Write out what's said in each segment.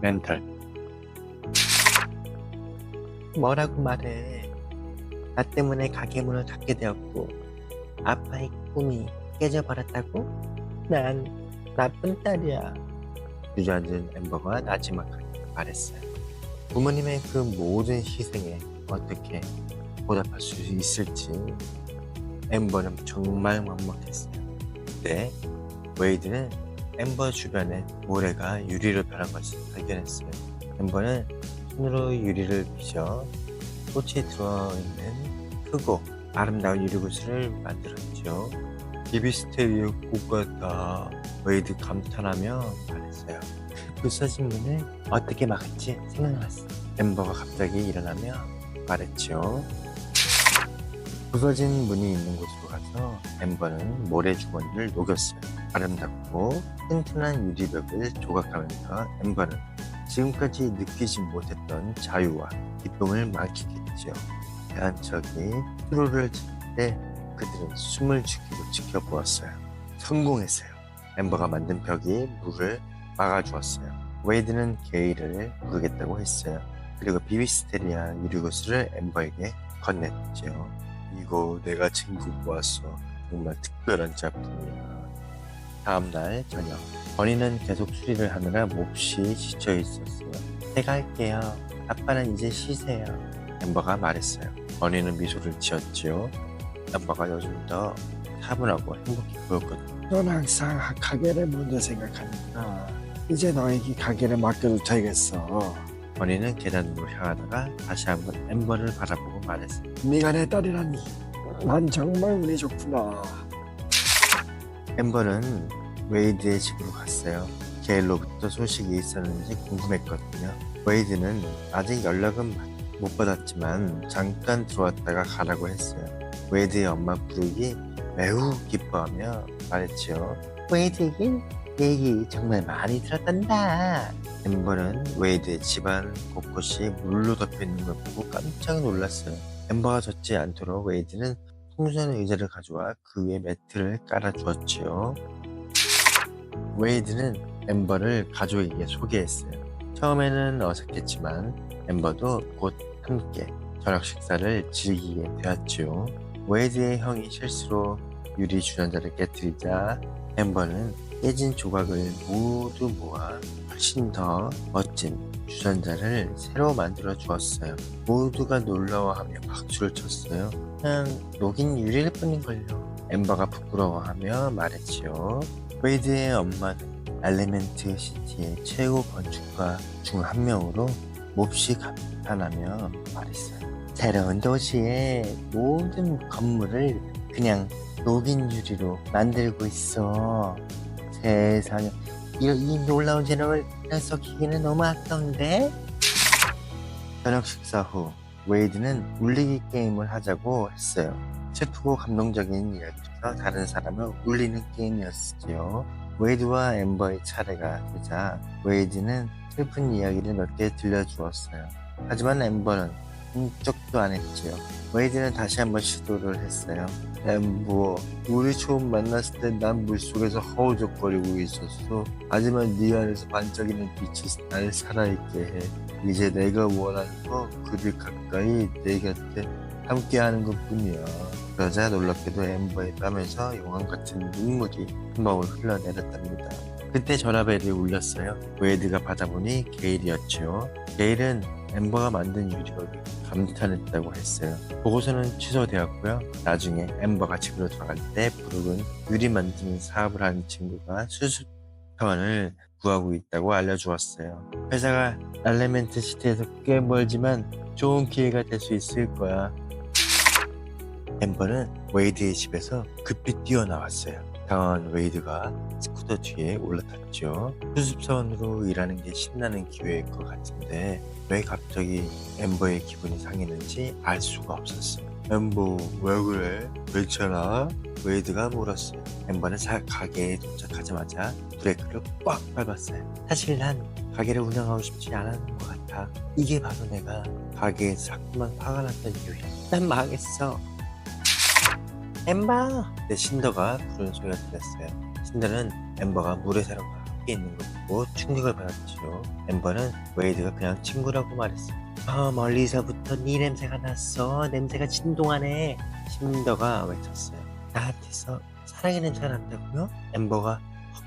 멘탈. 뭐라고 말해. 나 때문에 가게 문을 닫게 되었고 아빠의 꿈이 깨져버렸다고? 난 나쁜 딸이야. 주저앉은 엠버가 나지막하게 말했어요. 부모님의 그 모든 희생에 어떻게 보답할 수 있을지 엠버는 정말 먹먹했어요. 그때 웨이드는 엠버 주변에 모래가 유리로 변한 것을 발견했어요. 엠버는 손으로 유리를 빚어 꽃이 들어있는 크고 아름다운 유리구슬을 만들었죠. 비비스테리오 꽃같다. 웨이드 감탄하며 말했어요. 부서진 문을 어떻게 막았지 생각났어. 엠버가 갑자기 일어나며 말했죠. 부서진 문이 있는 곳으로 가서 엠버는 모래 주머니를 녹였어요. 아름답고 튼튼한 유리벽을 조각하면서 엠버는 지금까지 느끼지 못했던 자유와 기쁨을 만끽했죠. 대한 적이 트로를 칠 때 그들은 숨을 죽이고 지켜보았어요. 성공했어요. 엠버가 만든 벽이 물을 막아주었어요. 웨이드는 게이를 부르겠다고 했어요. 그리고 비비스테리아 유리구슬을 엠버에게 건넸죠. 이거 내가 챙기고 왔어. 정말 특별한 작품이야. 다음날 저녁, 버니는 계속 수리를 하느라 몹시 지쳐 있었어요. 제가 할게요. 아빠는 이제 쉬세요. 엠버가 말했어요. 버니는 미소를 지었지요. 엠버가 요즘 더 차분하고 행복해 보였거든요. 넌 항상 가게를 먼저 생각하니까 이제 너에게 가게를 맡겨도 되겠어. 버니는 계단으로 향하다가 다시 한번 엠버를 바라보고 말했어요. 네가 내 딸이라니. 난 정말 운이 좋구나. 엠버는 웨이드의 집으로 갔어요. 게일로부터 소식이 있었는지 궁금했거든요. 웨이드는 아직 연락은 못 받았지만 잠깐 들어왔다가 가라고 했어요. 웨이드의 엄마 부르기 매우 기뻐하며 말했지요. 웨이드에겐 얘기 정말 많이 들었단다. 엠버는 웨이드의 집안 곳곳이 물로 덮여있는 걸 보고 깜짝 놀랐어요. 엠버가 젖지 않도록 웨이드는 풍선 의자를 가져와 그 위에 매트를 깔아주었지요. 웨이드는 엠버를 가족에게 소개했어요. 처음에는 어색했지만 엠버도 곧 함께 저녁 식사를 즐기게 되었지요. 웨이드의 형이 실수로 유리 주전자를 깨뜨리자 엠버는 깨진 조각을 모두 모아 훨씬 더 멋진 주전자를 새로 만들어 주었어요. 모두가 놀라워하며 박수를 쳤어요. 그냥 녹인 유리일 뿐인걸요. 엠버가 부끄러워하며 말했지요. 웨이드의 엄마는 엘리멘트 시티의 최고 건축가 중 한 명으로 몹시 감탄하며 말했어요. 새로운 도시의 모든 건물을 그냥 녹인 유리로 만들고 있어. 세상에 이 놀라운 재능을 썩히기는 너무 아까운데? 저녁 식사 후 웨이드는 울리기 게임을 하자고 했어요. 슬프고 감동적인 이야기에서 다른 사람을 울리는 게임이었지요. 웨이드와 엠버의 차례가 되자 웨이드는 슬픈 이야기를 몇 개 들려주었어요. 하지만 엠버는 꿈쩍도 안 했지요. 웨이드는 다시 한번 시도를 했어요. 엠버, 우리 처음 만났을 때 난 물속에서 허우적거리고 있었어. 하지만 네 안에서 반짝이는 빛이 날 살아있게 해. 이제 내가 원하는 거 그리 가까이 내 곁에 함께하는 것뿐이야. 그러자 놀랍게도 엠버의 뺨에서 용암 같은 눈물이 한 방울 흘러내렸답니다. 그때 전화벨이 울렸어요. 웨이드가 받아보니 게일이었지요. 게일은 엠버가 만든 유리벽에 감탄했다고 했어요. 보고서는 취소되었고요. 나중에 엠버가 집으로 돌아갈 때 부르은 유리 만드는 사업을 하는 친구가 수습원을 구하고 있다고 알려주었어요. 회사가 엘레멘트 시티에서 꽤 멀지만 좋은 기회가 될 수 있을 거야. 엠버는 웨이드의 집에서 급히 뛰어나왔어요. 당황한 웨이드가 스쿠터 뒤에 올라탔죠. 수습사원으로 일하는 게 신나는 기회일 것 같은데 왜 갑자기 엠버의 기분이 상했는지 알 수가 없었어요. 엠버 왜 그래? 괜찮아? 웨이드가 물었어요. 엠버는 가게에 도착하자마자 브레이크를 꽉 밟았어요. 사실 난 가게를 운영하고 싶지 않았는 것 같아. 이게 바로 내가 가게에서 자꾸만 화가 났던 이유야. 난 망했어. 엠버! 내 신더가 부르는 소리가 들렸어요. 신더는 엠버가 물에 새는 걸 밖에 있는 걸 보고 충격을 받았지요. 엠버는 웨이드가 그냥 친구라고 말했어요. 멀리서부터 네 냄새가 났어. 냄새가 진동하네. 신더가 외쳤어요. 나한테서 사랑의 냄새가 난다고요? 엠버가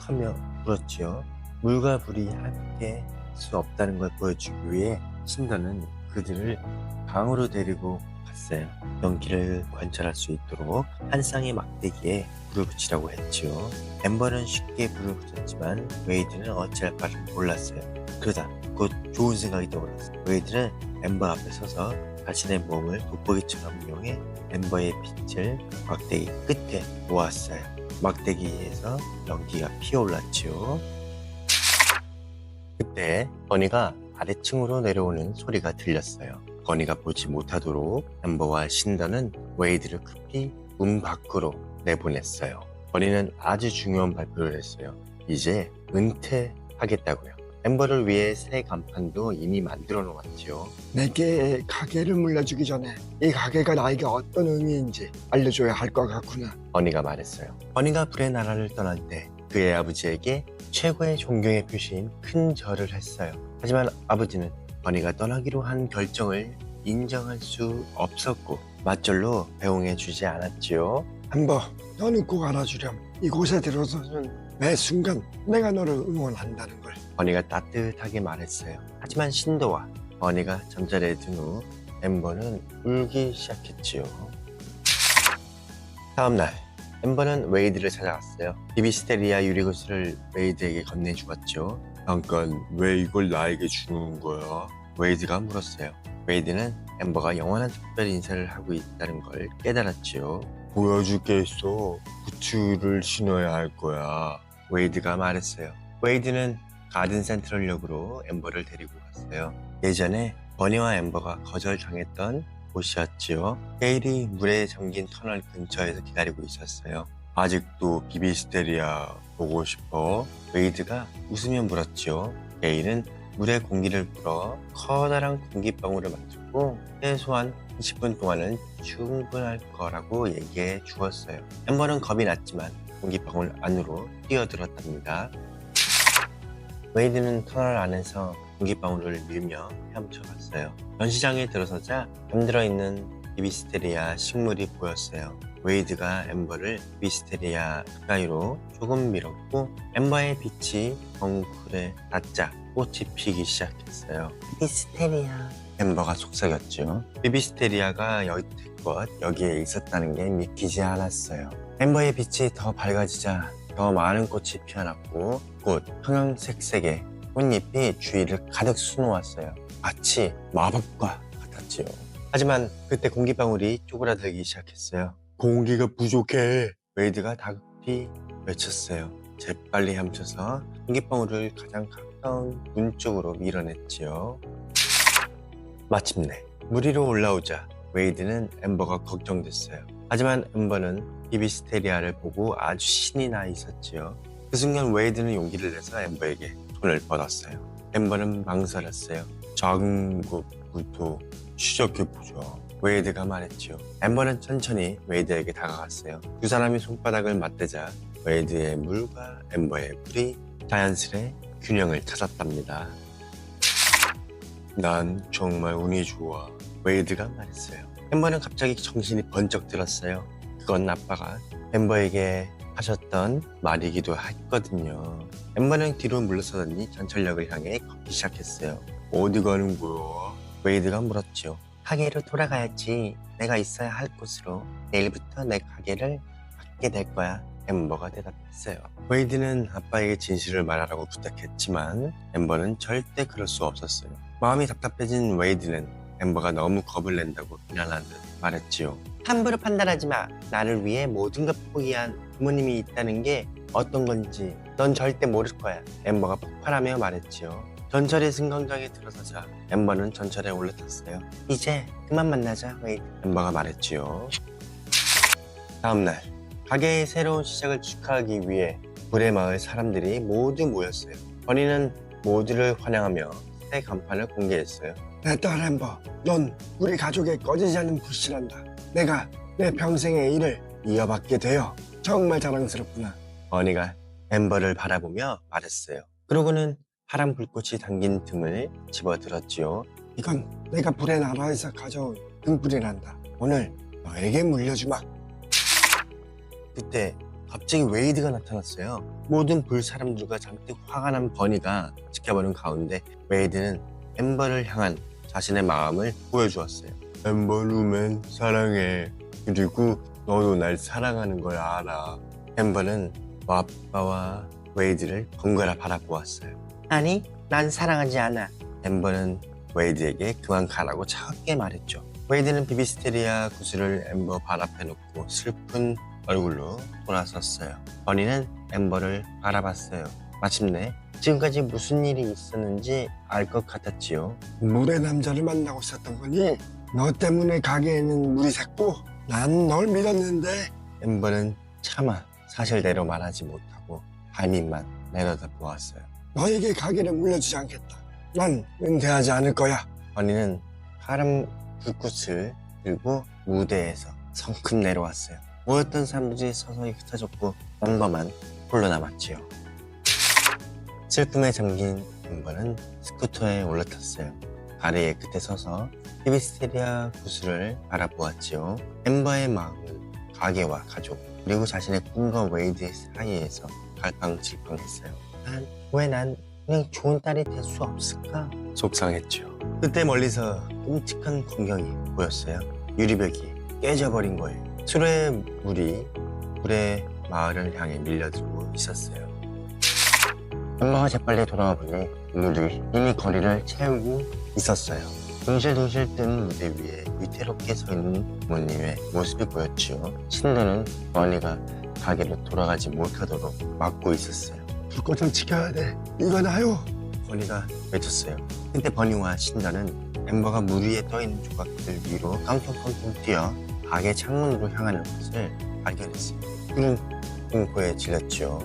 헉하며 물었지요. 물과 불이 함께 할 수 없다는 걸 보여주기 위해 신더는 그들을 방으로 데리고 갔어요. 연기를 관찰할 수 있도록 한 쌍의 막대기에 불을 붙이라고 했지요. 엠버는 쉽게 불을 붙였지만 웨이드는 어찌할 바를 몰랐어요. 그러다 곧 좋은 생각이 떠올랐어요. 웨이드는 엠버 앞에 서서 자신의 몸을 돋보기처럼 이용해 엠버의 빛을 막대기 끝에 모았어요. 막대기에서 연기가 피어올랐지요. 그때 버니가 아래층으로 내려오는 소리가 들렸어요. 버니가 보지 못하도록 엠버와 신더는 웨이드를 급히 문 밖으로 내보냈어요. 버니는 아주 중요한 발표를 했어요. 이제 은퇴하겠다고요. 엠버를 위해 새 간판도 이미 만들어 놓았지요. 내게 가게를 물려주기 전에 이 가게가 나에게 어떤 의미인지 알려줘야 할 것 같구나. 버니가 말했어요. 버니가 불의 나라를 떠날 때 그의 아버지에게 최고의 존경의 표시인 큰 절을 했어요. 하지만 아버지는 버니가 떠나기로 한 결정을 인정할 수 없었고 맞절로 배웅해 주지 않았지요. 엠버, 너는 꼭 알아주렴. 이곳에 들어서는 매 순간 내가 너를 응원한다는 걸. 버니가 따뜻하게 말했어요. 하지만 신도와 버니가 잠자리에 든 후 엠버는 울기 시작했지요. 다음날 엠버는 웨이드를 찾아갔어요. 비비스테리아 유리구슬을 웨이드에게 건네주었죠. 잠깐 왜 이걸 나에게 주는 거야? 웨이드가 물었어요. 웨이드는 엠버가 영원한 특별 인사를 하고 있다는 걸 깨달았지요. 보여주겠어. 부츠를 신어야 할 거야. 웨이드가 말했어요. 웨이드는 가든 센트럴역으로 엠버를 데리고 갔어요. 예전에 버니와 엠버가 거절당했던 곳이었지요. 게일이 물에 잠긴 터널 근처에서 기다리고 있었어요. 아직도 비비스테리아 보고 싶어? 웨이드가 웃으며 물었지요. 게일은 물에 공기를 불어 커다란 공기방울을 만들고 최소한 20분 동안은 충분할 거라고 얘기해 주었어요. 엠버는 겁이 났지만 공기방울 안으로 뛰어들었답니다. 웨이드는 터널 안에서 공기방울을 밀며 헤엄쳐갔어요. 전시장에 들어서자 잠들어 있는 비비스테리아 식물이 보였어요. 웨이드가 엠버를 비비스테리아 가까이로 조금 밀었고 엠버의 빛이 덩쿨에 닿자 꽃이 피기 시작했어요. 비비스테리아. 엠버가 속삭였죠. 비비스테리아가 여태껏 여기에 있었다는 게 믿기지 않았어요. 엠버의 빛이 더 밝아지자 더 많은 꽃이 피어났고 곧 형형색색의 꽃잎이 주위를 가득 수놓았어요. 마치 마법과 같았지요. 하지만 그때 공기방울이 쪼그라들기 시작했어요. 공기가 부족해. 웨이드가 다급히 외쳤어요. 재빨리 헤엄쳐서 공기방울을 가장 가까운 문 쪽으로 밀어냈지요. 마침내 물 위로 올라오자 웨이드는 엠버가 걱정됐어요. 하지만 엠버는 비비스테리아를 보고 아주 신이 나 있었지요. 그 순간 웨이드는 용기를 내서 엠버에게 손을 뻗었어요. 엠버는 망설였어요. 작은 것부터 시작해보자. 웨이드가 말했지요. 엠버는 천천히 웨이드에게 다가갔어요. 두 사람이 손바닥을 맞대자 웨이드의 물과 엠버의 물이 자연스레 균형을 찾았답니다. 난 정말 운이 좋아. 웨이드가 말했어요. 엠버는 갑자기 정신이 번쩍 들었어요. 그건 아빠가 엠버에게 하셨던 말이기도 했거든요. 엠버는 뒤로 물러서더니 전철역을 향해 걷기 시작했어요. 어디 가는 거야? 웨이드가 물었죠. 가게로 돌아가야지. 내가 있어야 할 곳으로. 내일부터 내 가게를 갖게 될 거야. 엠버가 대답했어요. 웨이드는 아빠에게 진실을 말하라고 부탁했지만 엠버는 절대 그럴 수 없었어요. 마음이 답답해진 웨이드는 엠버가 너무 겁을 낸다고 비난하듯 말했지요. 함부로 판단하지 마. 나를 위해 모든 걸 포기한 부모님이 있다는 게 어떤 건지 넌 절대 모를 거야. 엠버가 폭발하며 말했지요. 전철이 승강장에 들어서자 엠버는 전철에 올라탔어요. 이제 그만 만나자, 웨이드. 엠버가 말했지요. 다음날 가게의 새로운 시작을 축하하기 위해 불의 마을 사람들이 모두 모였어요. 버니는 모두를 환영하며 새 간판을 공개했어요. 내 딸 엠버, 넌 우리 가족의 꺼지지 않는 불씨란다. 내가 내 평생의 일을 이어받게 되어 정말 자랑스럽구나. 버니가 엠버를 바라보며 말했어요. 그러고는 파란 불꽃이 담긴 등을 집어들었지요. 이건 내가 불의 나라에서 가져온 등불이란다. 오늘 너에게 물려주마. 그때 갑자기 웨이드가 나타났어요. 모든 불 사람들과 잔뜩 화가 난 버니가 지켜보는 가운데 웨이드는 엠버를 향한 자신의 마음을 보여주었어요. 엠버 루멘 사랑해. 그리고 너도 날 사랑하는 걸 알아. 엠버는 아빠와 웨이드를 번갈아 바라보았어요. 아니, 난 사랑하지 않아. 엠버는 웨이드에게 그만 가라고 차갑게 말했죠. 웨이드는 비비스테리아 구슬을 엠버 발 앞에 놓고 슬픈 얼굴로 돌아섰어요. 버니는 엠버를 바라봤어요. 마침내 지금까지 무슨 일이 있었는지 알 것 같았지요. 물의 남자를 만나고 있었던 거니? 너 때문에 가게에는 물이 샜고 난 널 믿었는데. 엠버는 차마 사실대로 말하지 못하고 발밑만 내려다 보았어요. 너에게 가게를 물려주지 않겠다. 난 은퇴하지 않을 거야. 버니는 파란 불꽃을 들고 무대에서 성큼 내려왔어요. 모였던 사람들이 서서히 흩어졌고 엠버만 홀로 남았지요. 슬픔에 잠긴 엠버는 스쿠터에 올라탔어요. 다리의 끝에 서서 비비스테리아 구슬을 바라보았지요. 엠버의 마음은 가게와 가족 그리고 자신의 꿈과 웨이드 사이에서 갈팡질팡했어요. 난 그냥 좋은 딸이 될 수 없을까? 속상했죠. 그때 멀리서 끔찍한 광경이 보였어요. 유리벽이 깨져버린 거예요. 수레의 물이 불의 마을을 향해 밀려들고 있었어요. 엠버가 재빨리 돌아와 보니 물이 이미 거리를 채우고 있었어요. 둥실둥실 뜬 무대 위에 위태롭게 서 있는 부모님의 모습이 보였지요. 신도는 버니가 가게로 돌아가지 못하도록 막고 있었어요. 불꽃을 지켜야 돼. 이거 나요. 버니가 외쳤어요. 그때 버니와 신다는 엠버가 물 위에 떠있는 조각들 위로 깡통깡통 뛰어 가게 창문으로 향하는 것을 발견했어요. 둘은 공포에 질렸죠.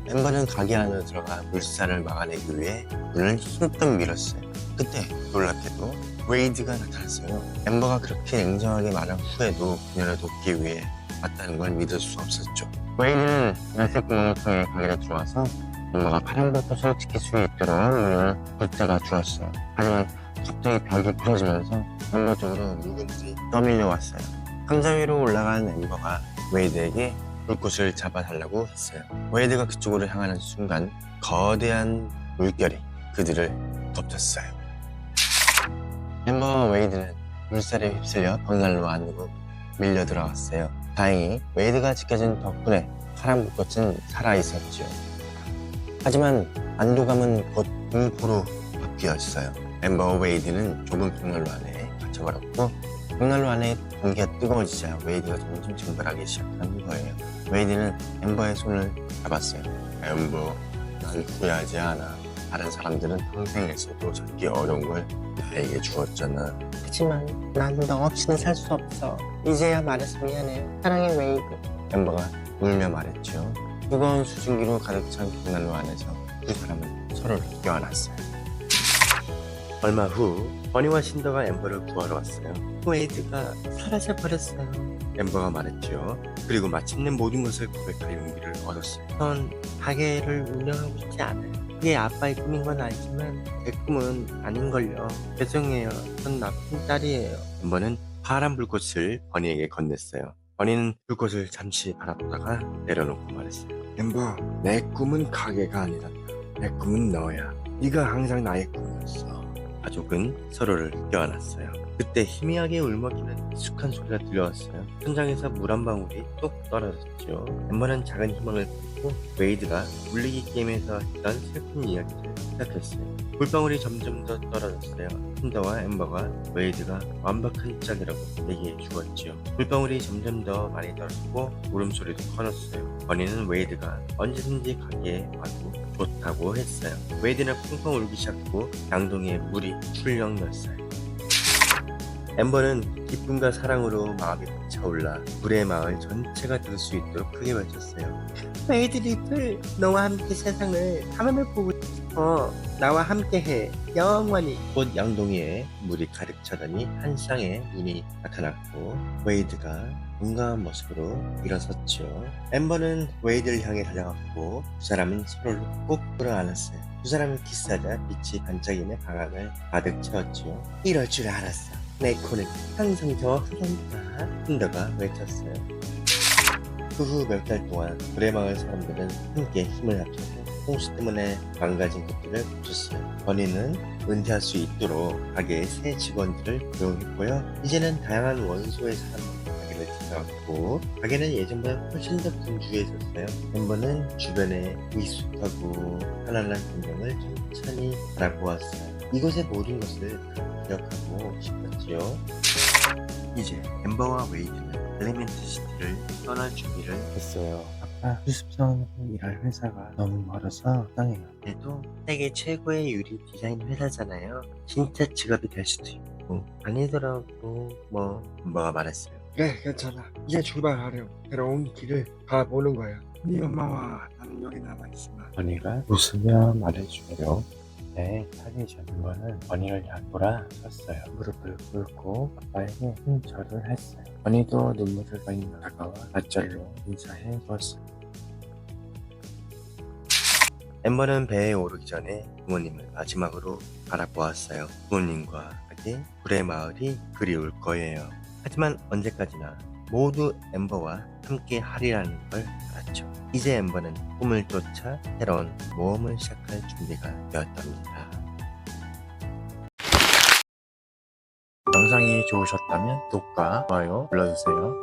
엠버는 가게 안으로 들어가 물살을 막아내기 위해 문을 힘껏 밀었어요. 그때 놀랍게도 웨이드가 나타났어요. 엠버가 그렇게 냉정하게 말한 후에도 그녀를 돕기 위해 왔다는 걸 믿을 수 없었죠. 웨이드는 열쇠 구멍을 통해 가게로 들어와서 엠버가 파란 불꽃을 지킬 수 있도록 문을 붙잡아 주었어요. 하지만 갑자기 벽이 부러지면서 엠버 쪽으로 누군지 떠밀려왔어요. 상자 위로 올라간 엠버가 웨이드에게 불꽃을 잡아달라고 했어요. 웨이드가 그쪽으로 향하는 순간 거대한 물결이 그들을 덮쳤어요. 엠버와 웨이드는 물살에 휩쓸려 벽난로 안으로 밀려 들어갔어요. 다행히 웨이드가 지켜준 덕분에 파란 불꽃은 살아있었죠. 하지만 안도감은 곧 공포로 바뀌었어요. 엠버와 웨이드는 좁은 벽난로 안에 갇혀버렸고 벽난로 안에 공기가 뜨거워지자 웨이드가 점점 증발하기 시작하는 거예요. 웨이드는 엠버의 손을 잡았어요. 엠버, 난 후회하지 않아. 다른 사람들은 평생에서도 찾기 어려운 걸 나에게 주었잖아. 하지만 난 너 없이는 살 수 없어. 이제야 말해서 미안해. 사랑해 웨이드. 엠버가 울며 말했죠. 뜨거운 수증기로 가득 찬 벽난로 안에서 두 사람은 서로를 껴안았어요. 얼마 후 버니와 신더가 엠버를 구하러 왔어요. 웨이드가 사라져버렸어요. 엠버가 말했죠. 그리고 마침내 모든 것을 고백할 용기를 얻었어요. 전 가게를 운영하고 싶지 않아요. 그게 아빠의 꿈인 건 알지만 제 꿈은 아닌걸요. 죄송해요. 전 나쁜 딸이에요. 엠버는 파란 불꽃을 버니에게 건넸어요. 버니는 불꽃을 잠시 바라보다가 내려놓고 말했어요. 엠버, 내 꿈은 가게가 아니란다. 내 꿈은 너야. 네가 항상 나의 꿈이었어. 가족은 서로를 껴안았어요. 그때 희미하게 울먹이는 익숙한 소리가 들려왔어요. 천장에서 물 한 방울이 뚝 떨어졌죠. 엠버는 작은 희망을 품고 웨이드가 물리기 게임에서 했던 슬픈 이야기를 시작했어요. 물방울이 점점 더 떨어졌어요. 신더와 엠버가 웨이드가 완벽한 짝이라고 얘기해 주었지요. 물방울이 점점 더 많이 떨어지고 울음소리도 커졌어요. 버니는 웨이드가 언제든지 가게에 와도 좋다고 했어요. 웨이드는 펑펑 울기 시작하고 양동이에 물이 출렁 넣었어요. 엠버는 기쁨과 사랑으로 마음이 차올라 불의 마을 전체가 들을 수 있도록 크게 외쳤어요. 웨이드 리플, 너와 함께 세상을 탐험해 보고 싶어. 나와 함께해. 영원히. 곧 양동이에 물이 가득 차더니 한 쌍의 눈이 나타났고 웨이드가 용감한 모습으로 일어섰죠. 엠버는 웨이드를 향해 달려갔고 두 사람은 서로를 꼭 끌어안았어요. 두 사람은 키스하자 빛이 반짝이며 방학을 가득 채웠죠. 이럴 줄 알았어. 내 코는 항상 더 흐른다. hunter가 외쳤어요. 그 후 몇 달 동안 불의 마을 사람들은 함께 힘을 합쳐서 홍수 때문에 망가진 것들을 고쳤어요. 버니는 은퇴할 수 있도록 가게의 새 직원들을 고용했고요. 이제는 다양한 원소의 사람들이 가게를 찾아왔고 가게는 예전보다 훨씬 더 분주해졌어요. 엠버는 주변의 익숙하고 편안한 풍경을 천천히 바라보았어요. 이곳의 모든 것을 기억하고 싶었지요. 이제 엠버와 웨이드는 엘리멘트 시티를 떠날 준비를 했어요. 아빠, 수습선으로 일할 회사가 너무 멀어서 땅해요. 그래도 세계 최고의 유리 디자인 회사잖아요. 진짜 직업이 될 수도 있고 아니더라고 뭐 엠버가 말했어요. 그래, 괜찮아. 이제 출발하렴. 새로운 길을 가보는 거야. 네 엄마와 나는 여기 남아있으마. 버니가 웃으며 말해주려 내 탈이 잡는 거는 버니를 향해 돌아섰어요. 무릎을 꿇고 아빠에게 절을 했어요. 버니도 눈물을 흘리며 다가와 맞절로 인사해 주었어요. 엠버는 배에 오르기 전에 부모님을 마지막으로 바라보았어요. 부모님과 함께 불의 마을이 그리울 거예요. 하지만 언제까지나 모두 엠버와 함께 하리라는 걸 알았죠. 이제 엠버는 꿈을 쫓아 새로운 모험을 시작할 준비가 되었답니다. 영상이 좋으셨다면 구독과 좋아요 눌러주세요.